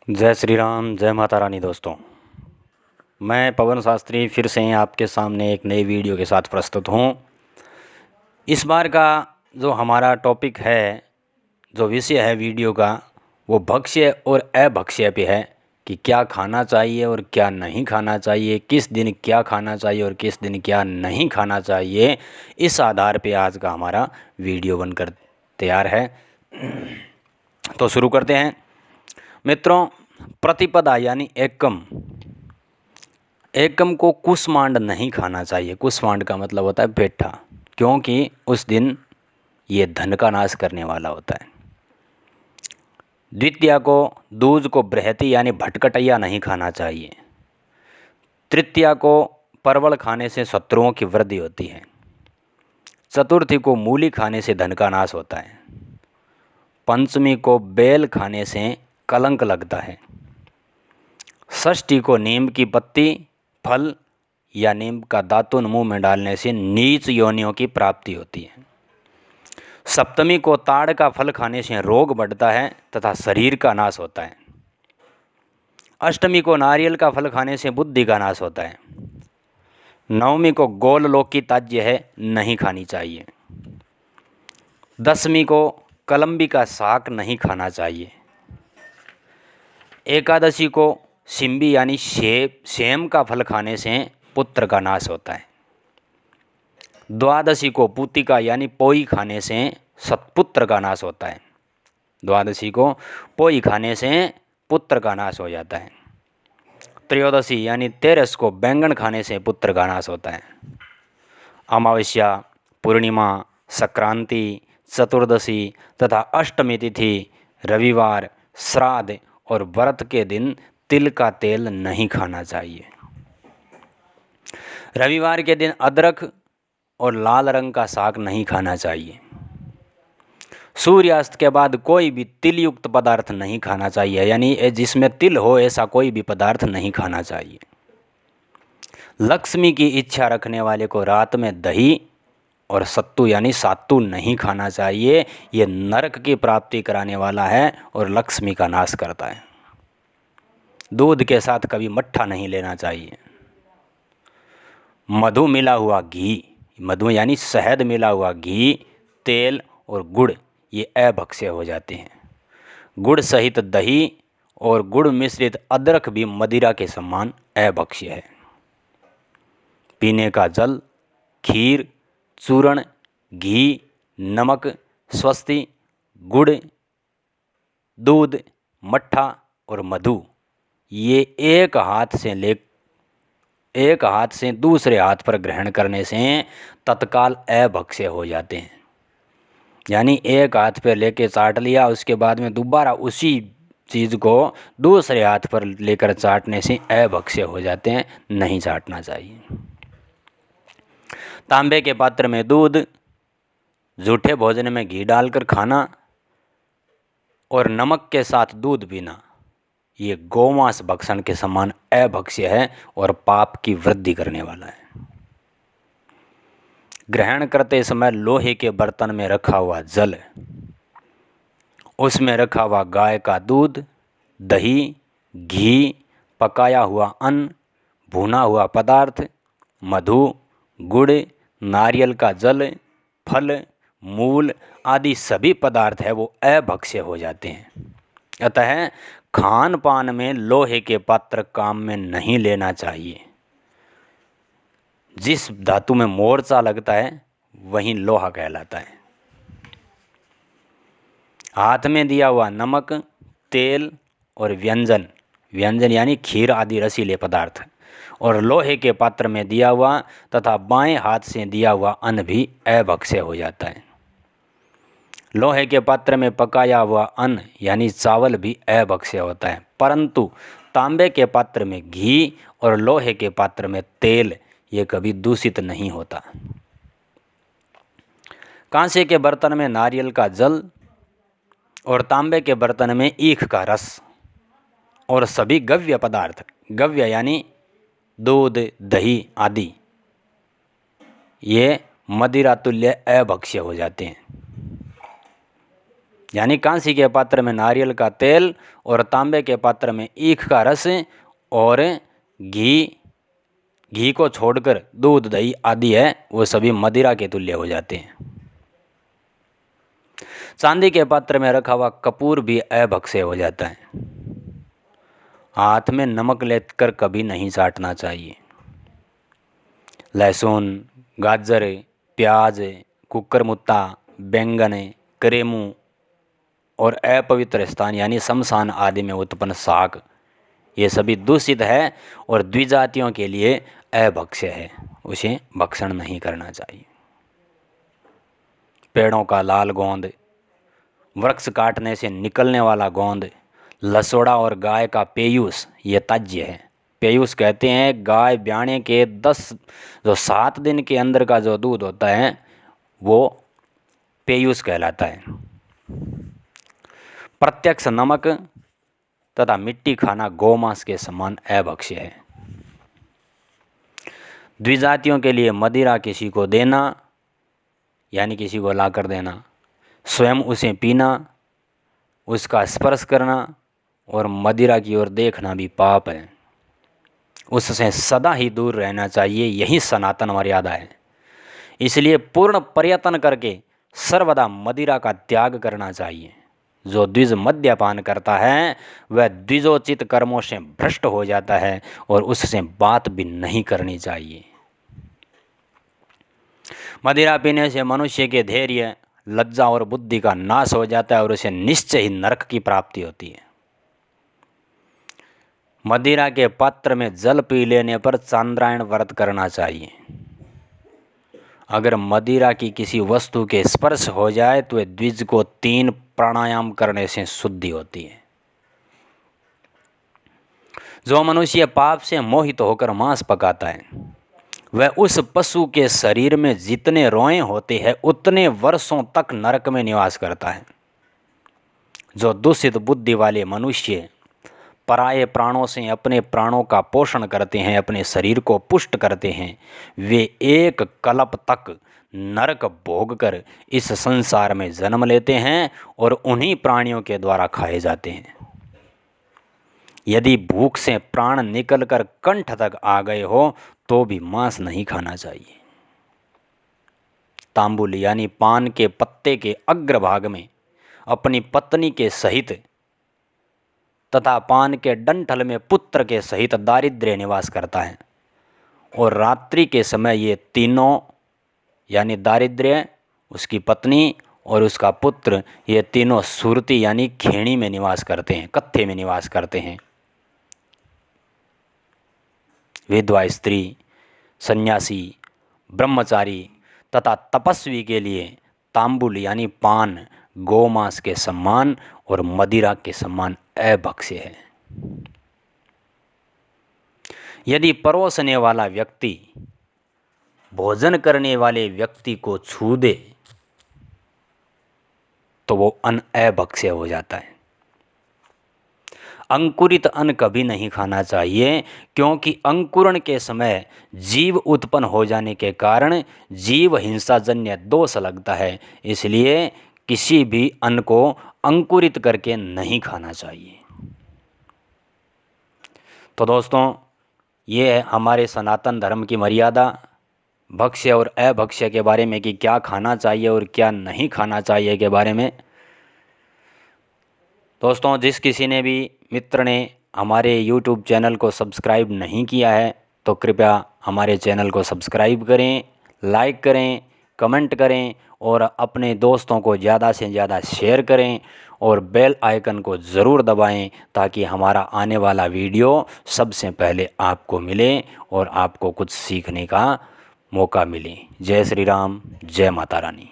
जय श्री राम, जय माता रानी। दोस्तों, मैं पवन शास्त्री फिर से आपके सामने एक नई वीडियो के साथ प्रस्तुत हूँ। इस बार का जो हमारा टॉपिक है, जो विषय है वीडियो का, वो भक्ष्य और अभक्ष्य पे है कि क्या खाना चाहिए और क्या नहीं खाना चाहिए, किस दिन क्या खाना चाहिए और किस दिन क्या नहीं खाना चाहिए। इस आधार पे आज का हमारा वीडियो बनकर तैयार है। तो शुरू करते हैं मित्रों। प्रतिपदा यानी एकम, एकम को कुष्मांड नहीं खाना चाहिए। कुष्मांड का मतलब होता है पेठा, क्योंकि उस दिन ये धन का नाश करने वाला होता है। द्वितीया को, दूज को बृहति यानी भटकटैया नहीं खाना चाहिए। तृतीया को, परवल खाने से शत्रुओं की वृद्धि होती है। चतुर्थी को, मूली खाने से धन का नाश होता है। पंचमी को, बेल खाने से कलंक लगता है। षष्ठी को, नीम की पत्ती, फल या नीम का दातुन मुंह में डालने से नीच योनियों की प्राप्ति होती है। सप्तमी को, ताड़ का फल खाने से रोग बढ़ता है तथा शरीर का नाश होता है। अष्टमी को, नारियल का फल खाने से बुद्धि का नाश होता है। नवमी को, गोल लौकी ताज्य है, नहीं खानी चाहिए। दसवीं को, कलम्बी का साग नहीं खाना चाहिए। एकादशी को, सिम्बी यानी सेम का फल खाने से पुत्र का नाश होता है। द्वादशी को, पूतिका यानी पोई खाने से सत्पुत्र का नाश होता है। द्वादशी को पोई खाने से पुत्र का नाश हो जाता है। त्रयोदशी यानी 13 को, बैंगन खाने से पुत्र का नाश होता है। अमावस्या, पूर्णिमा, संक्रांति, चतुर्दशी तथा अष्टमी तिथि, रविवार, श्राद्ध और व्रत के दिन तिल का तेल नहीं खाना चाहिए। रविवार के दिन अदरक और लाल रंग का साग नहीं खाना चाहिए। सूर्यास्त के बाद कोई भी तिल युक्त पदार्थ नहीं खाना चाहिए, यानी जिसमें तिल हो ऐसा कोई भी पदार्थ नहीं खाना चाहिए। लक्ष्मी की इच्छा रखने वाले को रात में दही और सत्तू यानी सातू नहीं खाना चाहिए। ये नरक की प्राप्ति कराने वाला है और लक्ष्मी का नाश करता है। दूध के साथ कभी मट्ठा नहीं लेना चाहिए। मधु मिला हुआ घी, मधु यानी शहद मिला हुआ घी, तेल और गुड़ ये अभक्ष्य हो जाते हैं। गुड़ सहित दही और गुड़ मिश्रित अदरक भी मदिरा के समान अभक्ष्य है। पीने का जल, खीर, चूर्ण, घी, नमक, स्वस्ति, गुड़, दूध, मट्ठा और मधु ये एक हाथ से दूसरे हाथ पर ग्रहण करने से तत्काल अभक्ष्य हो जाते हैं। यानी एक हाथ पे लेके चाट लिया, उसके बाद में दोबारा उसी चीज़ को दूसरे हाथ पर लेकर चाटने से अभक्ष्य हो जाते हैं, नहीं चाटना चाहिए। तांबे के पात्र में दूध, जूठे भोजन में घी डालकर खाना और नमक के साथ दूध पीना ये गोमांस भक्षण के समान अभक्ष्य है और पाप की वृद्धि करने वाला है। ग्रहण करते समय लोहे के बर्तन में रखा हुआ जल, उसमें रखा हुआ गाय का दूध, दही, घी, पकाया हुआ अन्न, भुना हुआ पदार्थ, मधु, गुड़, नारियल का जल, फल, मूल आदि सभी पदार्थ है वो अभक्ष्य हो जाते हैं। अतः खान पान में लोहे के पात्र काम में नहीं लेना चाहिए। जिस धातु में मोर्चा लगता है वही लोहा कहलाता है। हाथ में दिया हुआ नमक, तेल और व्यंजन यानी खीर आदि रसीले पदार्थ और लोहे के पात्र में दिया हुआ तथा बाएं हाथ से दिया हुआ अन्न भी अभक्ष्य हो जाता है। लोहे के पात्र में पकाया हुआ अन्न यानी चावल भी अभक्ष्य होता है, परंतु तांबे के पात्र में घी और लोहे के पात्र में तेल ये कभी दूषित नहीं होता। कांसे के बर्तन में नारियल का जल और तांबे के बर्तन में ईख का रस और सभी गव्य पदार्थ, गव्य यानी दूध, दही आदि ये मदिरा तुल्य अभक्ष्य हो जाते हैं। यानी कांसी के पात्र में नारियल का तेल और तांबे के पात्र में ईख का रस और घी को छोड़कर दूध दही आदि है वो सभी मदिरा के तुल्य हो जाते हैं। चांदी के पात्र में रखा हुआ कपूर भी अभक्ष्य हो जाता है। हाथ में नमक लेकर कभी नहीं चाटना चाहिए। लहसुन, गाजर, प्याज, कुकरमुत्ता, बैंगन, करेमू और अपवित्र स्थान यानी शमशान आदि में उत्पन्न शाक ये सभी दूषित है और द्विजातियों के लिए अभक्ष्य है, उसे भक्षण नहीं करना चाहिए। पेड़ों का लाल गोंद, वृक्ष काटने से निकलने वाला गोंद, लसोड़ा और गाय का पेयूस ये त्याज्य है। पेयूस कहते हैं गाय ब्याने के 7 दिन के अंदर का जो दूध होता है वो पेयूस कहलाता है। प्रत्यक्ष नमक तथा मिट्टी खाना गौमांस के समान अभक्ष्य है। द्विजातियों के लिए मदिरा किसी को देना यानी किसी को ला कर देना, स्वयं उसे पीना, उसका स्पर्श करना और मदिरा की ओर देखना भी पाप है। उससे सदा ही दूर रहना चाहिए, यही सनातन मर्यादा है। इसलिए पूर्ण प्रयत्न करके सर्वदा मदिरा का त्याग करना चाहिए। जो द्विज मद्यपान करता है वह द्विजोचित कर्मों से भ्रष्ट हो जाता है और उससे बात भी नहीं करनी चाहिए। मदिरा पीने से मनुष्य के धैर्य, लज्जा और बुद्धि का नाश हो जाता है और उसे निश्चय ही नरक की प्राप्ति होती है। मदिरा के पात्र में जल पी लेने पर चांद्रायण व्रत करना चाहिए। अगर मदिरा की किसी वस्तु के स्पर्श हो जाए तो द्विज को 3 प्राणायाम करने से शुद्धि होती है। जो मनुष्य पाप से मोहित होकर मांस पकाता है वह उस पशु के शरीर में जितने रोएं होते हैं उतने वर्षों तक नरक में निवास करता है। जो दूषित बुद्धि वाले मनुष्य पराये प्राणों से अपने प्राणों का पोषण करते हैं, अपने शरीर को पुष्ट करते हैं, वे 1 कल्प तक नरक भोग कर इस संसार में जन्म लेते हैं और उन्हीं प्राणियों के द्वारा खाए जाते हैं। यदि भूख से प्राण निकलकर कंठ तक आ गए हो तो भी मांस नहीं खाना चाहिए। तांबुल यानी पान के पत्ते के अग्रभाग में अपनी पत्नी के सहित तथा पान के डंठल में पुत्र के सहित दारिद्र्य निवास करता है और रात्रि के समय ये तीनों यानी दारिद्र्य, उसकी पत्नी और उसका पुत्र ये तीनों सुरती यानी खेणी में निवास करते हैं, कत्थे में निवास करते हैं। विधवा स्त्री, सन्यासी, ब्रह्मचारी तथा तपस्वी के लिए तांबुल यानी पान गौमांस के समान और मदिरा के समान अभक्ष्य है। यदि परोसने वाला व्यक्ति भोजन करने वाले व्यक्ति को छू दे तो वो अन्न अभक्ष्य हो जाता है। अंकुरित अन्न कभी नहीं खाना चाहिए क्योंकि अंकुरण के समय जीव उत्पन्न हो जाने के कारण जीव हिंसाजन्य दोष लगता है। इसलिए किसी भी अन्न को अंकुरित करके नहीं खाना चाहिए। तो दोस्तों, ये है हमारे सनातन धर्म की मर्यादा भक्ष्य और अभक्ष्य के बारे में कि क्या खाना चाहिए और क्या नहीं खाना चाहिए के बारे में। दोस्तों, जिस किसी ने भी मित्र ने हमारे YouTube चैनल को सब्सक्राइब नहीं किया है तो कृपया हमारे चैनल को सब्सक्राइब करें, लाइक करें, कमेंट करें और अपने दोस्तों को ज़्यादा से ज़्यादा शेयर करें और बेल आइकन को ज़रूर दबाएं ताकि हमारा आने वाला वीडियो सबसे पहले आपको मिले और आपको कुछ सीखने का मौका मिले। जय श्री राम, जय माता रानी।